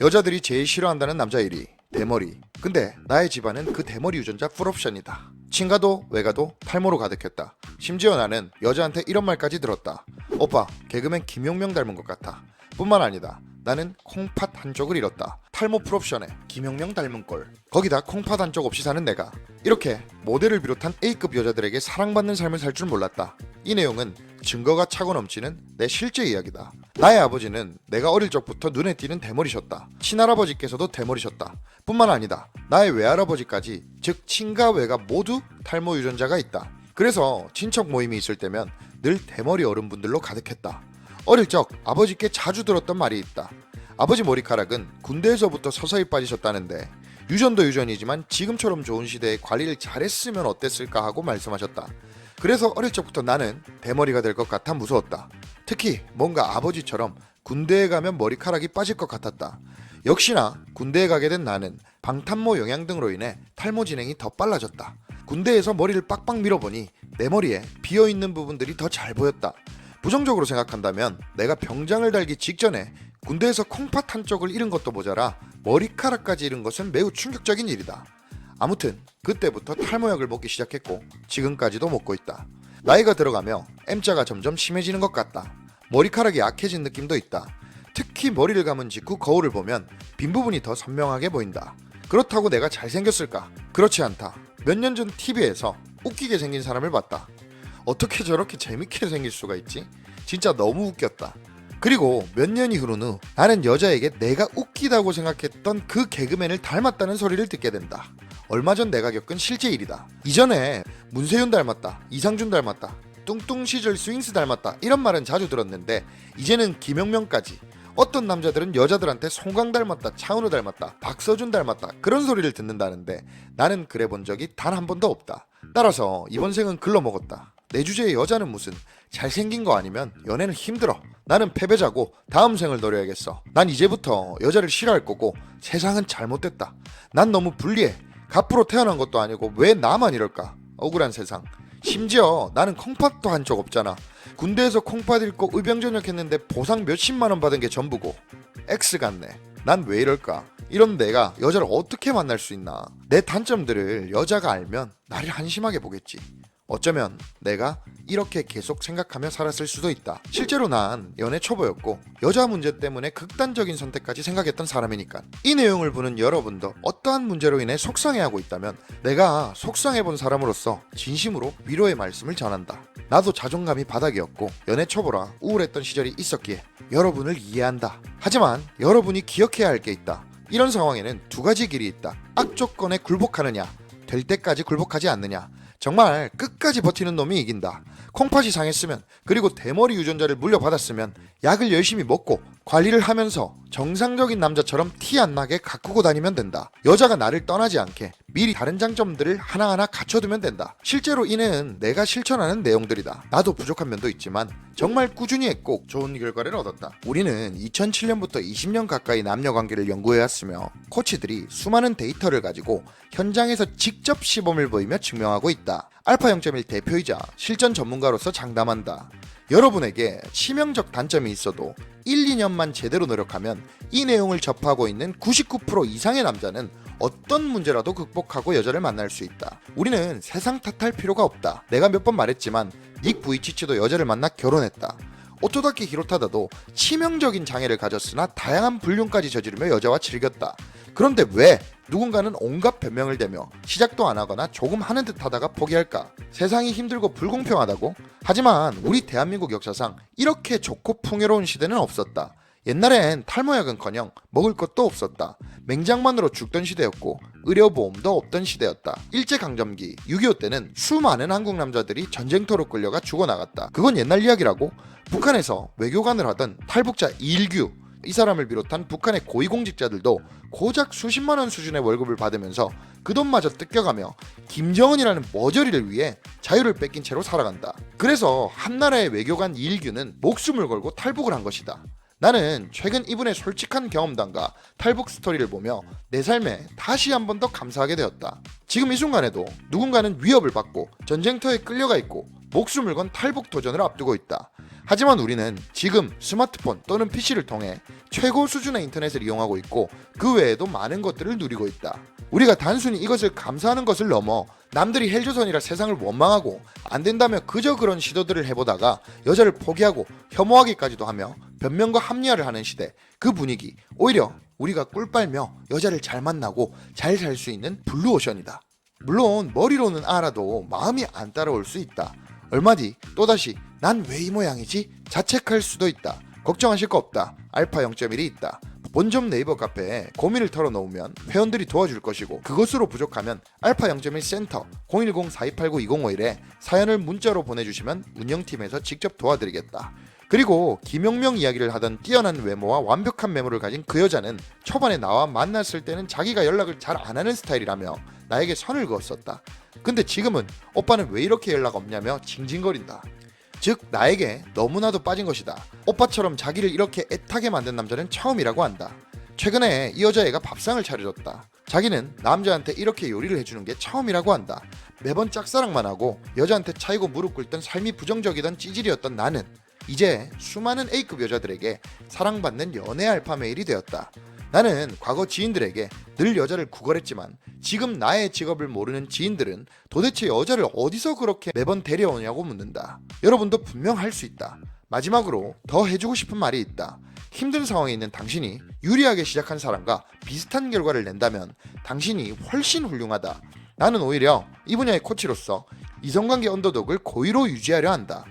여자들이 제일 싫어한다는 남자 1위 대머리. 근데 나의 집안은 그 대머리 유전자 풀옵션이다. 친가도 외가도 탈모로 가득했다. 심지어 나는 여자한테 이런 말까지 들었다. 오빠 개그맨 김용명 닮은 것 같아. 뿐만 아니다. 나는 콩팥 한쪽을 잃었다. 탈모 풀옵션에 김용명 닮은 꼴. 거기다 콩팥 한쪽 없이 사는 내가. 이렇게 모델을 비롯한 A급 여자들에게 사랑받는 삶을 살 줄 몰랐다. 이 내용은 증거가 차고 넘치는 내 실제 이야기다. 나의 아버지는 내가 어릴 적부터 눈에 띄는 대머리셨다. 친할아버지께서도 대머리셨다. 뿐만 아니다. 나의 외할아버지까지, 즉 친가 외가 모두 탈모 유전자가 있다. 그래서 친척 모임이 있을 때면 늘 대머리 어른분들로 가득했다. 어릴 적 아버지께 자주 들었던 말이 있다. 아버지 머리카락은 군대에서부터 서서히 빠지셨다는데 유전도 유전이지만 지금처럼 좋은 시대에 관리를 잘했으면 어땠을까 하고 말씀하셨다. 그래서 어릴 적부터 나는 대머리가 될 것 같아 무서웠다. 특히 뭔가 아버지처럼 군대에 가면 머리카락이 빠질 것 같았다. 역시나 군대에 가게 된 나는 방탄모 영양 등으로 인해 탈모 진행이 더 빨라졌다. 군대에서 머리를 빡빡 밀어보니 내 머리에 비어있는 부분들이 더 잘 보였다. 부정적으로 생각한다면 내가 병장을 달기 직전에 군대에서 콩팥 한쪽을 잃은 것도 모자라 머리카락까지 잃은 것은 매우 충격적인 일이다. 아무튼 그때부터 탈모약을 먹기 시작했고 지금까지도 먹고 있다. 나이가 들어가며 M자가 점점 심해지는 것 같다. 머리카락이 약해진 느낌도 있다. 특히 머리를 감은 직후 거울을 보면 빈 부분이 더 선명하게 보인다. 그렇다고 내가 잘생겼을까? 그렇지 않다. 몇 년 전 TV에서 웃기게 생긴 사람을 봤다. 어떻게 저렇게 재밌게 생길 수가 있지? 진짜 너무 웃겼다. 그리고 몇 년이 흐른 후 나는 여자에게 내가 웃기다고 생각했던 그 개그맨을 닮았다는 소리를 듣게 된다. 얼마 전 내가 겪은 실제 일이다. 이전에 문세윤 닮았다, 이상준 닮았다, 뚱뚱 시절 스윙스 닮았다 이런 말은 자주 들었는데 이제는 김용명까지. 어떤 남자들은 여자들한테 송강 닮았다, 차은우 닮았다, 박서준 닮았다 그런 소리를 듣는다는데 나는 그래 본 적이 단 한 번도 없다. 따라서 이번 생은 글러먹었다. 내 주제의 여자는 무슨 잘생긴 거 아니면 연애는 힘들어. 나는 패배자고 다음 생을 노려야겠어. 난 이제부터 여자를 싫어할 거고 세상은 잘못됐다. 난 너무 불리해. 갑부로 태어난 것도 아니고 왜 나만 이럴까? 억울한 세상. 심지어 나는 콩팥도 한 적 없잖아. 군대에서 콩팥 잃고 의병전역했는데 보상 몇십만 원 받은 게 전부고. X 같네. 난 왜 이럴까? 이런 내가 여자를 어떻게 만날 수 있나? 내 단점들을 여자가 알면 나를 한심하게 보겠지. 어쩌면 내가 이렇게 계속 생각하며 살았을 수도 있다. 실제로 난 연애 초보였고 여자 문제 때문에 극단적인 선택까지 생각했던 사람이니까. 이 내용을 보는 여러분도 어떠한 문제로 인해 속상해하고 있다면 내가 속상해본 사람으로서 진심으로 위로의 말씀을 전한다. 나도 자존감이 바닥이었고 연애 초보라 우울했던 시절이 있었기에 여러분을 이해한다. 하지만 여러분이 기억해야 할 게 있다. 이런 상황에는 두 가지 길이 있다. 악조건에 굴복하느냐, 될 때까지 굴복하지 않느냐. 정말 끝까지 버티는 놈이 이긴다. 콩팥이 상했으면, 그리고 대머리 유전자를 물려받았으면 약을 열심히 먹고 관리를 하면서 정상적인 남자처럼 티 안 나게 가꾸고 다니면 된다. 여자가 나를 떠나지 않게 미리 다른 장점들을 하나하나 갖춰두면 된다. 실제로 이는 내가 실천하는 내용들이다. 나도 부족한 면도 있지만 정말 꾸준히 했고 좋은 결과를 얻었다. 우리는 2007년부터 20년 가까이 남녀관계를 연구해왔으며 코치들이 수많은 데이터를 가지고 현장에서 직접 시범을 보이며 증명하고 있다. 알파 0.1 대표이자 실전 전문가로서 장담한다. 여러분에게 치명적 단점이 있어도 1, 2년만 제대로 노력하면 이 내용을 접하고 있는 99% 이상의 남자는 어떤 문제라도 극복하고 여자를 만날 수 있다. 우리는 세상 탓할 필요가 없다. 내가 몇 번 말했지만 닉 부이치치도 여자를 만나 결혼했다. 오토다키 히로타다도 치명적인 장애를 가졌으나 다양한 불륜까지 저지르며 여자와 즐겼다. 그런데 왜 누군가는 온갖 변명을 대며 시작도 안 하거나 조금 하는 듯 하다가 포기할까? 세상이 힘들고 불공평하다고? 하지만 우리 대한민국 역사상 이렇게 좋고 풍요로운 시대는 없었다. 옛날엔 탈모약은커녕 먹을 것도 없었다. 맹장만으로 죽던 시대였고 의료보험도 없던 시대였다. 일제강점기 6.25 때는 수많은 한국 남자들이 전쟁터로 끌려가 죽어나갔다. 그건 옛날 이야기라고. 북한에서 외교관을 하던 탈북자 이일규, 이 사람을 비롯한 북한의 고위공직자들도 고작 수십만 원 수준의 월급을 받으면서 그 돈마저 뜯겨가며 김정은이라는 머저리를 위해 자유를 뺏긴 채로 살아간다. 그래서 한나라의 외교관 이일규는 목숨을 걸고 탈북을 한 것이다. 나는 최근 이분의 솔직한 경험담과 탈북 스토리를 보며 내 삶에 다시 한 번 더 감사하게 되었다. 지금 이 순간에도 누군가는 위협을 받고 전쟁터에 끌려가 있고 목숨을 건 탈북 도전을 앞두고 있다. 하지만 우리는 지금 스마트폰 또는 PC를 통해 최고 수준의 인터넷을 이용하고 있고 그 외에도 많은 것들을 누리고 있다. 우리가 단순히 이것을 감사하는 것을 넘어 남들이 헬조선이라 세상을 원망하고 안 된다며 그저 그런 시도들을 해보다가 여자를 포기하고 혐오하기까지도 하며 변명과 합리화를 하는 시대, 그 분위기, 오히려 우리가 꿀 빨며 여자를 잘 만나고 잘 살 수 있는 블루오션이다. 물론 머리로는 알아도 마음이 안 따라올 수 있다. 얼마 뒤 또다시 난 왜 이 모양이지? 자책할 수도 있다. 걱정하실 거 없다. 알파 0.1이 있다. 본점 네이버 카페에 고민을 털어놓으면 회원들이 도와줄 것이고, 그것으로 부족하면 알파 0.1 센터 010-4289-2051에 사연을 문자로 보내주시면 운영팀에서 직접 도와드리겠다. 그리고 김용명 이야기를 하던 뛰어난 외모와 완벽한 메모를 가진 그 여자는 초반에 나와 만났을 때는 자기가 연락을 잘 안 하는 스타일이라며 나에게 선을 그었었다. 근데 지금은 오빠는 왜 이렇게 연락 없냐며 징징거린다. 즉 나에게 너무나도 빠진 것이다. 오빠처럼 자기를 이렇게 애타게 만든 남자는 처음이라고 한다. 최근에 이 여자애가 밥상을 차려줬다. 자기는 남자한테 이렇게 요리를 해주는 게 처음이라고 한다. 매번 짝사랑만 하고 여자한테 차이고 무릎 꿇던 삶이 부정적이던 찌질이었던 나는 이제 수많은 A급 여자들에게 사랑받는 연애 알파 메일이 되었다. 나는 과거 지인들에게 늘 여자를 구걸했지만 지금 나의 직업을 모르는 지인들은 도대체 여자를 어디서 그렇게 매번 데려오냐고 묻는다. 여러분도 분명 할 수 있다. 마지막으로 더 해주고 싶은 말이 있다. 힘든 상황에 있는 당신이 유리하게 시작한 사람과 비슷한 결과를 낸다면 당신이 훨씬 훌륭하다. 나는 오히려 이 분야의 코치로서 이성관계 언더독을 고의로 유지하려 한다.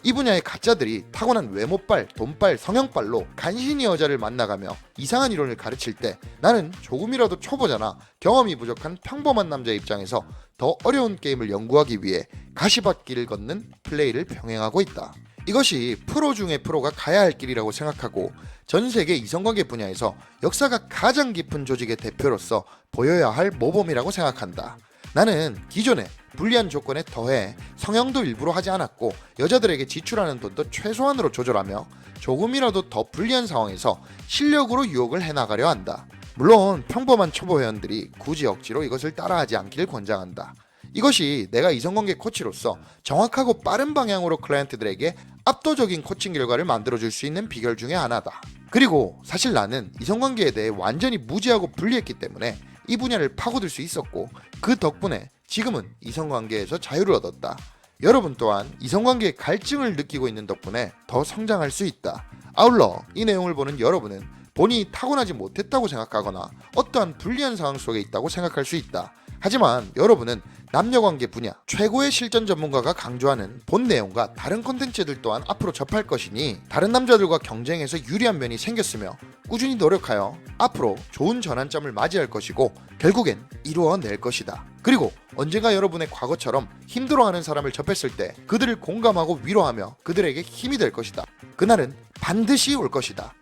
이 분야의 가짜들이 타고난 외모빨, 돈빨, 성형빨로 간신히 여자를 만나가며 이상한 이론을 가르칠 때 나는 조금이라도 초보자나 경험이 부족한 평범한 남자의 입장에서 더 어려운 게임을 연구하기 위해 가시밭길을 걷는 플레이를 병행하고 있다. 이것이 프로 중의 프로가 가야 할 길이라고 생각하고 전 세계 이성관계 분야에서 역사가 가장 깊은 조직의 대표로서 보여야 할 모범이라고 생각한다. 나는 기존에 불리한 조건에 더해 성형도 일부러 하지 않았고 여자들에게 지출하는 돈도 최소한으로 조절하며 조금이라도 더 불리한 상황에서 실력으로 유혹을 해나가려 한다. 물론 평범한 초보 회원들이 굳이 억지로 이것을 따라하지 않기를 권장한다. 이것이 내가 이성관계 코치로서 정확하고 빠른 방향으로 클라이언트들에게 압도적인 코칭 결과를 만들어줄 수 있는 비결 중에 하나다. 그리고 사실 나는 이성관계에 대해 완전히 무지하고 불리했기 때문에 이 분야를 파고들 수 있었고 그 덕분에 지금은 이성관계에서 자유를 얻었다. 여러분 또한 이성관계의 갈증을 느끼고 있는 덕분에 더 성장할 수 있다. 아울러 이 내용을 보는 여러분은 본인이 타고나지 못했다고 생각하거나 어떠한 불리한 상황 속에 있다고 생각할 수 있다. 하지만 여러분은 남녀관계 분야 최고의 실전 전문가가 강조하는 본 내용과 다른 콘텐츠들 또한 앞으로 접할 것이니 다른 남자들과 경쟁해서 유리한 면이 생겼으며 꾸준히 노력하여 앞으로 좋은 전환점을 맞이할 것이고 결국엔 이루어낼 것이다. 그리고 언젠가 여러분의 과거처럼 힘들어하는 사람을 접했을 때 그들을 공감하고 위로하며 그들에게 힘이 될 것이다. 그날은 반드시 올 것이다.